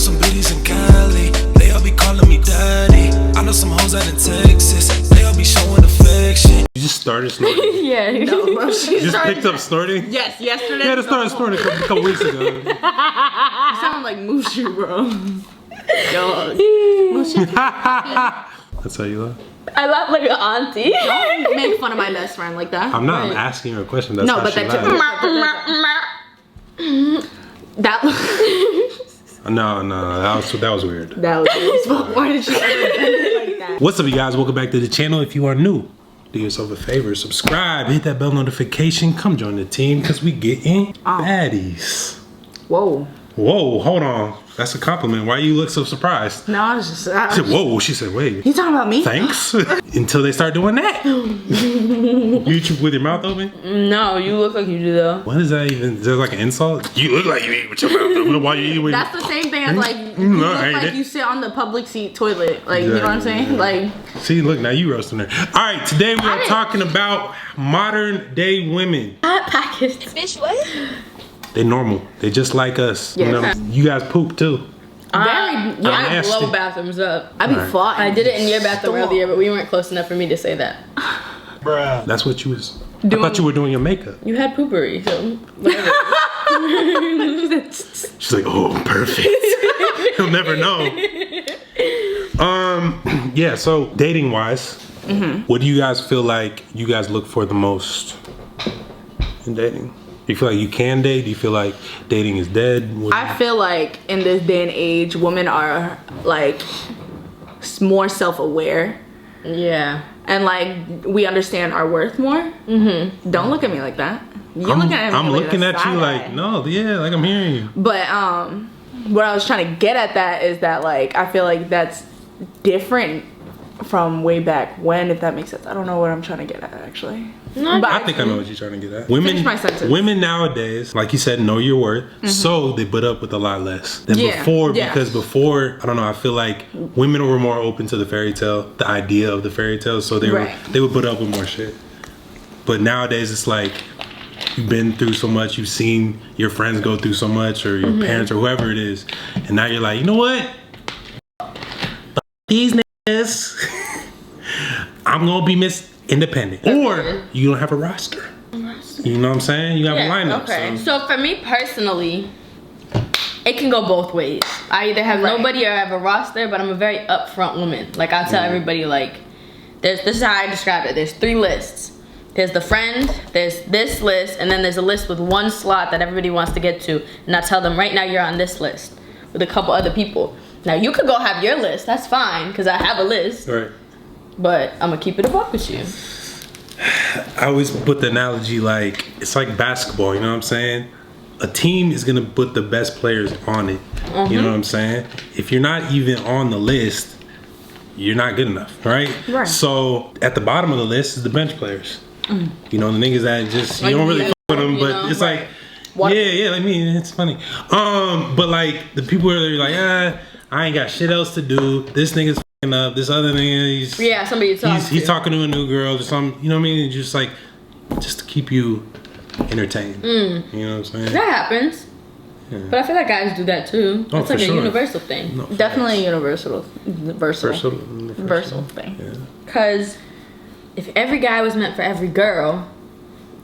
some biddies in Cali, they all be calling me daddy. I know some hoes out in Texas, they all be showing affection. You just started snorting? Yeah. No, bro, You just picked up snorting? Yes, yesterday. Yeah, I started snorting a couple weeks ago. You sound like Mushu, bro. Dog. That's how you look? I laugh like an auntie. Don't make fun of my best friend like that. I'm not. I'm asking you a question. That's No, how but she that laughed. No, that was weird. That was why did you ever bend it like that? What's up, you guys? Welcome back to the channel. If you are new, do yourself a favor, subscribe, hit that bell notification, come join the team because we getting baddies. Whoa. Whoa, hold on. That's a compliment. Why you look so surprised? No, I was just. She said, whoa. She said, wait. You talking about me? Thanks. Until they start doing that. You with your mouth open? No, you look like you do though. What is that even? Is that like an insult? You look like you eat with your mouth open. Why you eat with That's the same thing as like you No, look I ain't like it. you sit on the public seat toilet. Like you know what I'm saying? Like See, look, now you roasting her. All right, today we are talking about modern day women. Hot package. Bitch, what? They normal. They just like us. Yeah. You know, you guys poop too. very I nasty. blow bathrooms up. I be Alright. fought. I did it in your bathroom Stop. earlier, but we weren't close enough for me to say that. That's what you was. I thought you were doing your makeup. You had poopery, so whatever. She's like, oh, perfect. He'll never know. Yeah. So dating wise, what do you guys feel like you guys look for the most in dating? Do you feel like you can date? Do you feel like dating is dead? What do I feel like in this day and age, women are like more self-aware Yeah. and like we understand our worth more. Don't look at me like that. You're looking at me. I'm like looking a at you side like, eye. no, yeah, like I'm hearing you. But what I was trying to get at that is that like I feel like that's different from way back when, if that makes sense. I don't know what I'm trying to get at actually. No, But I think I know what you're trying to get at. Finish my sentence. Women nowadays, like you said, know your worth, so they put up with a lot less than Yeah, before. yeah. Because before, I don't know, I feel like women were more open to the fairy tale, the idea of the fairy tale, so they Right. they would put up with more shit. But nowadays, it's like you've been through so much, you've seen your friends go through so much, or your parents, or whoever it is, and now you're like, you know what? These niggas, I'm gonna be Miss Independent, or you don't have a roster. You know what I'm saying? You have a lineup. Okay. So. So for me personally, it can go both ways. I either have nobody or I have a roster, but I'm a very upfront woman. Like I tell everybody, like, this is how I describe it. There's 3 lists. There's the friend, there's this list, and then there's a list with 1 slot that everybody wants to get to. And I tell them, right now you're on this list with a couple other people. Now you could go have your list, that's fine, because I have a list. Right. But I'm gonna keep it a buck with you. I always put the analogy like it's like basketball. You know what I'm saying? A team is gonna put the best players on it. You know what I'm saying? If you're not even on the list, you're not good enough, right? Right. So at the bottom of the list is the bench players. You know, the niggas that just you don't really fuck with them, you but know? it's like, yeah. I mean, it's funny. But like the people who are like, I ain't got shit else to do. This nigga's fucking up. This other nigga, Somebody you talk to. he's talking to a new girl or something. You know what I mean? Just like, just to keep you entertained. You know what I'm saying? That happens. Yeah. But I feel like guys do that too. Oh, It's like for a sure. universal thing. No, Definitely a universal versatile thing. Yeah. Because if every guy was meant for every girl,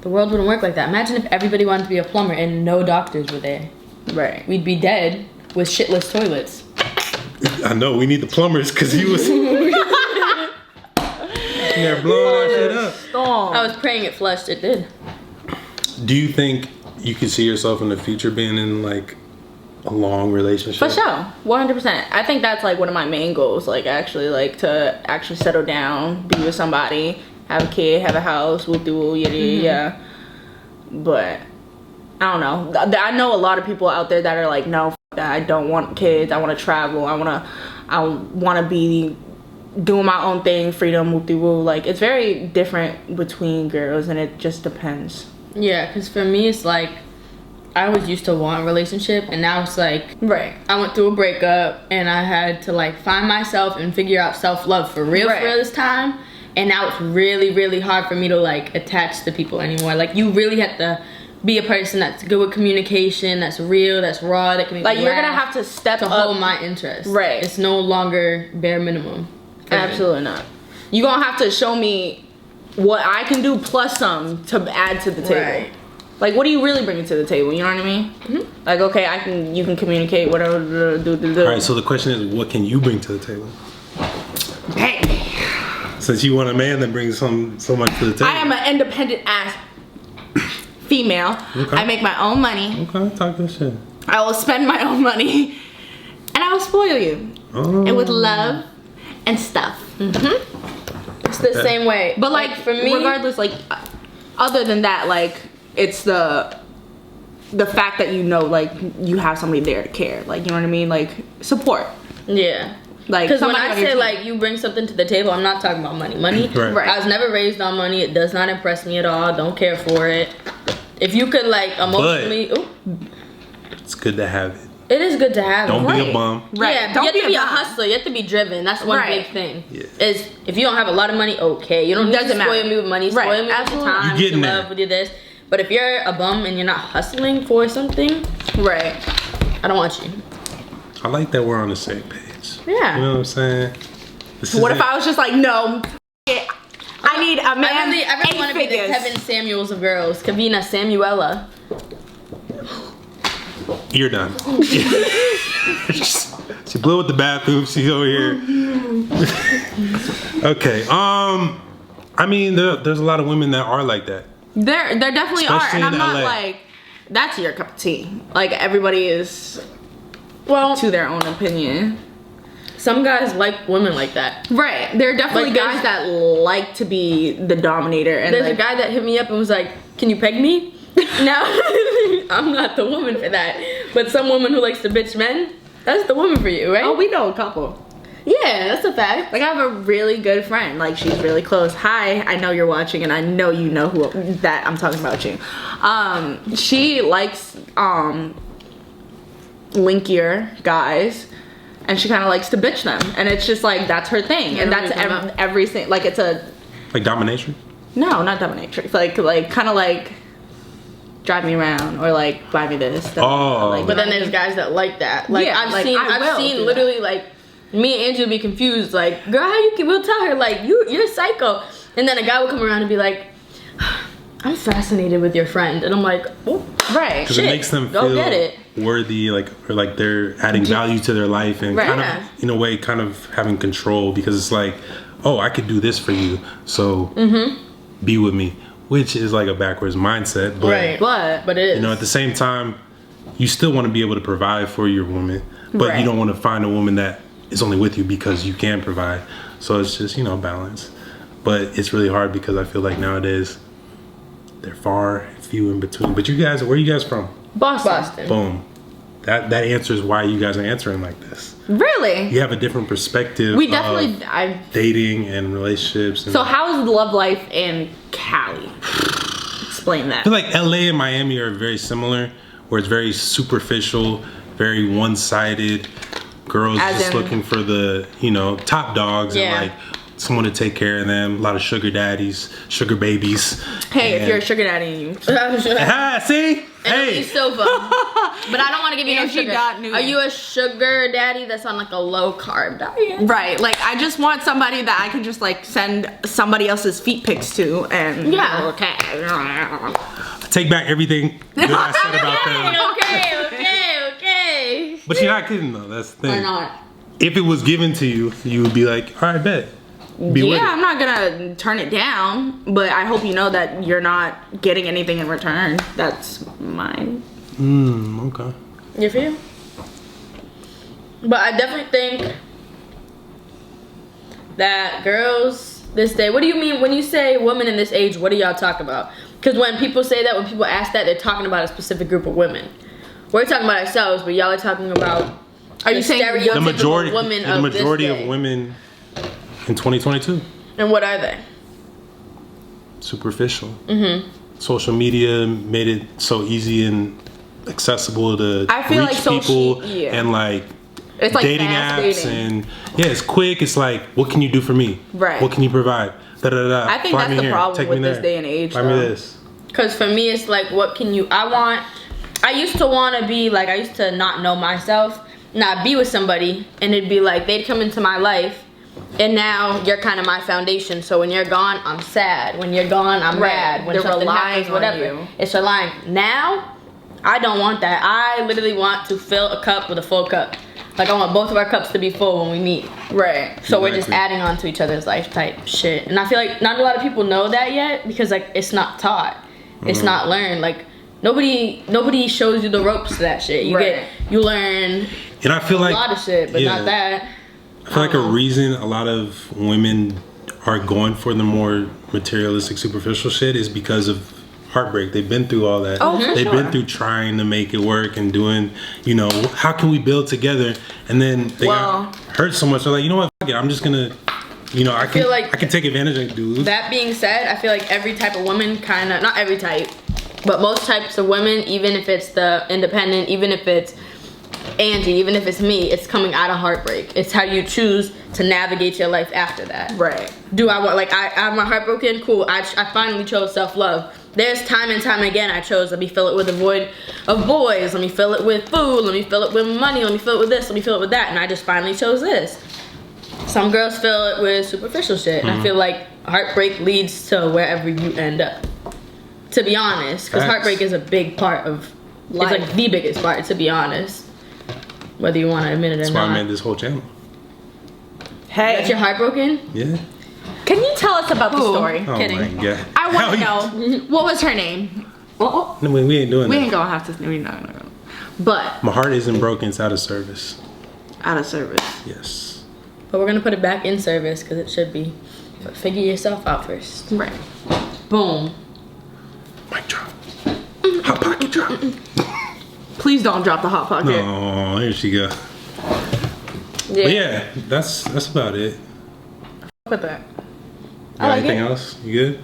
the world wouldn't work like that. Imagine if everybody wanted to be a plumber and no doctors were there. Right. We'd be dead with shitless toilets. I know we need the plumbers because he was yeah blowing that shit up. I was praying it flushed. It did. Do you think you could see yourself in the future being in like a long relationship? For sure, 100%. I think that's like one of my main goals. Like actually, like to actually settle down, be with somebody, have a kid, have a house, woo do yeah. But I don't know. I know a lot of people out there that are like, no, f that. I don't want kids. I want to travel. I want to be doing my own thing, freedom, woo woo. Like it's very different between girls, and it just depends. Yeah, because for me, it's like I always used to want a relationship, and now it's like I went through a breakup, and I had to like find myself and figure out self-love for real this time. And now it's really, really hard for me to like attach to people anymore. Like you really have to be a person that's good with communication, that's real, that's raw, that can make Like, me you're gonna laugh, have to step to up. hold my interest. Right. It's no longer bare minimum. for me. Absolutely not. You're gonna have to show me what I can do plus some to add to the table. Right. Like, what are you really bringing to the table? You know what I mean? Mm-hmm. Like, okay, you can communicate, whatever. All right. So the question is, what can you bring to the table? Hey, Since you want a man that brings so much to the table. I am an independent ass female. Okay. I make my own money. Okay, talk that shit. I will spend my own money, and I will spoil you, Oh. and with love and stuff. It's the same way. But like for me, regardless, like other than that, like it's the fact that you know, like you have somebody there to care, like you know what I mean, like support. yeah. Like Because when somebody I on your say team. like you bring something to the table, I'm not talking about money. Money, Right. I was never raised on money. It does not impress me at all. Don't care for it. If you could like emotionally, It's good to have it. it is good to have. Don't it. be a bum. Right. Yeah, Don't you have be to be a bum. hustler. You have to be driven. That's one Right. big thing. Yeah. Is if you don't have a lot of money, okay. You don't need to Doesn't spoil matter. me with money. Right. Spoil me with your Absolutely. time, You with getting your there. love, with your this. But if you're a bum and you're not hustling for something, Right. I don't want you. I like that we're on the same page. Yeah. You know what I'm saying? This What is if it. I was just like, no, it, I need a man. I really want to be the figures. Kevin Samuels of girls. Kavina Samuela. You're done. She blew with the bathroom. She's over here. Okay. I mean, there's a lot of women that are like that. There definitely Especially are, and in I'm not LA. like that's your cup of tea. Like everybody is Well, to their own opinion. some guys like women like that. Right. There are definitely Like, guys that like to be the dominator, and There's like, a guy that hit me up and was like, "Can you peg me?" Now, I'm not the woman for that. But some woman who likes to bitch men, that's the woman for you, right? oh, we know a couple. yeah, that's a fact. Like I have a really good friend. Like she's really close. Hi, I know you're watching, and I know you know who that I'm talking about you. She likes linkier guys, and she kind of likes to bitch them, and it's just like that's her thing, and that's everything. Like it's a Like domination. no, not dominatrix. Like kind of like drive me around or like buy me this. Oh. like, But then there's guys that like that. Like Yeah, I've like, seen, I will I've seen do literally like me and Angela be confused. Like, girl, how you can? We'll tell her like you're psycho, and then a guy will come around and be like, I'm fascinated with your friend, and I'm like, oh, right. Because it Shit, makes them go feel get it. worthy, like or like they're adding value to their life and Right. kind Yeah. of in a way kind of having control because it's like, oh, I could do this for you, so be with me, which is like a backwards mindset, but right, but it is. you know, at the same time, you still want to be able to provide for your woman, but Right. you don't want to find a woman that is only with you because you can provide. So it's just, you know, balance. But it's really hard because I feel like nowadays they're far and few in between. But you guys, where are you guys from? Boston. Boom. That answers why you guys are answering like this. Really? You have a different perspective We of definitely. dating and relationships. And So how is the love life in Cali? Explain that. I feel like LA and Miami are very similar, where it's very superficial, very one-sided. Girls As just in- looking for the, you know, top dogs Yeah. and like someone to take care of them. A lot of sugar daddies, sugar babies. Hey, if And- you're a sugar daddy and you Ah, see? Hey. Hey. Silva. But I don't want to give you no And she sugar. got new. Are you a sugar daddy that's on like a low carb diet? right, like I just want somebody that I can just like send somebody else's feet pics to and Yeah. okay. Take back everything good I said about them. Okay. But you're not kidding though. That's the Why thing. not? If it was given to you, you would be like, all right, bet. Be with Yeah, it. I'm not gonna turn it down, but I hope you know that you're not getting anything in return. That's mine. Okay. You feel? But I definitely think that girls this day. What do you mean when you say women in this age? What do y'all talk about? Because when people say that, when people ask that, they're talking about a specific group of women. We're talking about ourselves, but y'all are talking about. Are you saying stereotypical The majority, women the of majority this of day? women in 2022, And what are they? superficial. Social media made it so easy and accessible to I feel reach like social- people yeah. and like It's like dating fast apps dating. and yeah, it's quick. It's like, what can you do for me? Right. What can you provide? Da, da, da, da. I think Fly that's me the here. problem Take with me this there. day and age, Buy me though. this. Because for me, it's like, what can you? I used to want to be like, I used to not know myself, not be with somebody, and it'd be like they'd come into my life, and now you're kind of my foundation. So when you're gone, I'm sad. When you're gone, I'm mad. When They're something relying happens, on whatever, you. it's relying. Now, I don't want that. I literally want to fill a cup with a full cup. Like, I want both of our cups to be full when we meet. Right. So we're just Exactly. adding on to each other's life type shit. And I feel like not a lot of people know that yet because, like, it's not taught. It's not learned. Like, nobody shows you the ropes to that shit. You learn And I feel a like lot of shit, but not that. I feel like a reason a lot of women are going for the more materialistic, superficial shit is because of heartbreak. They've been through all that. Oh, for They've sure. been through trying to make it work and doing, you know, how can we build together? And then they got hurt so much. They're like, you know what? Fuck it. I'm just gonna, you know, I can take advantage of dudes. That being said, I feel like every type of woman kind of, not every type, but most types of women, even if it's the independent, even if it's Angie, even if it's me, it's coming out of heartbreak. It's how you choose to navigate your life after that. Right. Do I want, like, I have my heart broken? Cool. I finally chose self-love. There's time and time again I chose, let me fill it with a void of boys, let me fill it with food, let me fill it with money, let me fill it with this, let me fill it with that, and I just finally chose this. Some girls fill it with superficial shit, and I feel like heartbreak leads to wherever you end up. To be honest, because Facts. heartbreak is a big part of life. It's like the biggest part, to be honest. Whether you want to admit it or That's why not. I made this whole channel. Hey, That you're heartbroken? Yeah. can you tell us about the Who? story? Oh Kidding. my god. I want to How know what was her name. Well, No, we ain't doing we that. ain't gonna have to. We're not gonna. But My heart isn't broken. It's out of service. out of service. Yes. But we're going to put it back in service because it should be. But figure yourself out first. Right. Boom. Mic drop. Hot pocket drop. Please don't drop the hot pocket. Oh, here she go. Yeah. But yeah, that's about it. With that. Got like anything it. else? You good?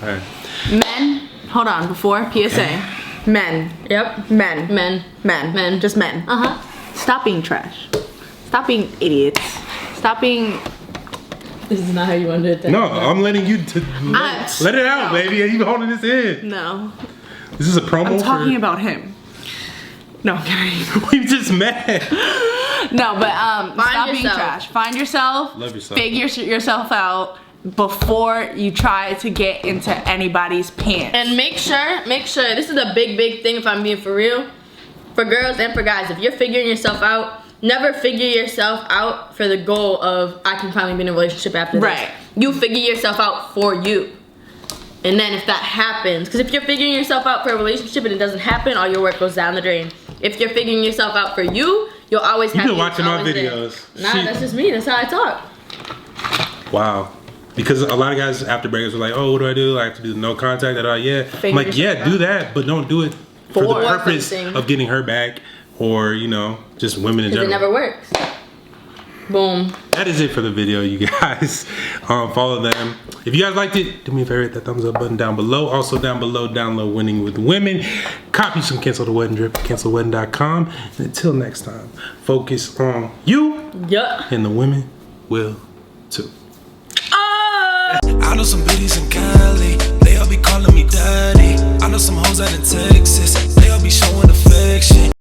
All right. Men, hold on. Before PSA, men, Yep. men, just men. Stop being trash. Stop being idiots. Stop being. This is not how you wanted it. No, I'm letting you let it out, no. baby. You holding this in. No. This is a promo. I'm talking for, about him. No, I'm kidding. we just met. No, but stop being yourself. trash. Find yourself. Love yourself. Figure yourself out before you try to get into anybody's pants. And make sure, this is a big thing if I'm being for real. For girls and for guys, if you're figuring yourself out, never figure yourself out for the goal of, I can finally be in a relationship after this. Right. You figure yourself out for you. And then if that happens, because if you're figuring yourself out for a relationship and it doesn't happen, all your work goes down the drain. If you're figuring yourself out for you, you'll always have You've been you watching my always there. videos. Nah, She- that's just me. That's how I talk. Wow. Because a lot of guys after breakers were like, oh, what do I do? I have to do no contact at all. Yeah. I'm Figure like, yeah, yourself do that, but don't do it for the For purpose something. of getting her back or, you know, just women in Because general. it never works. Boom. That is it for the video, you guys. Follow them. If you guys liked it, do me a favor, hit that thumbs up button down below. Also down below, download Winning with Women. Copy some Cancel the Wedding Drip, cancelwedding.com. And until next time, focus on you Yeah. and the women will too. I know some biddies in Cali, they all be calling me daddy. I know some hoes out in Texas, they all be showing affection.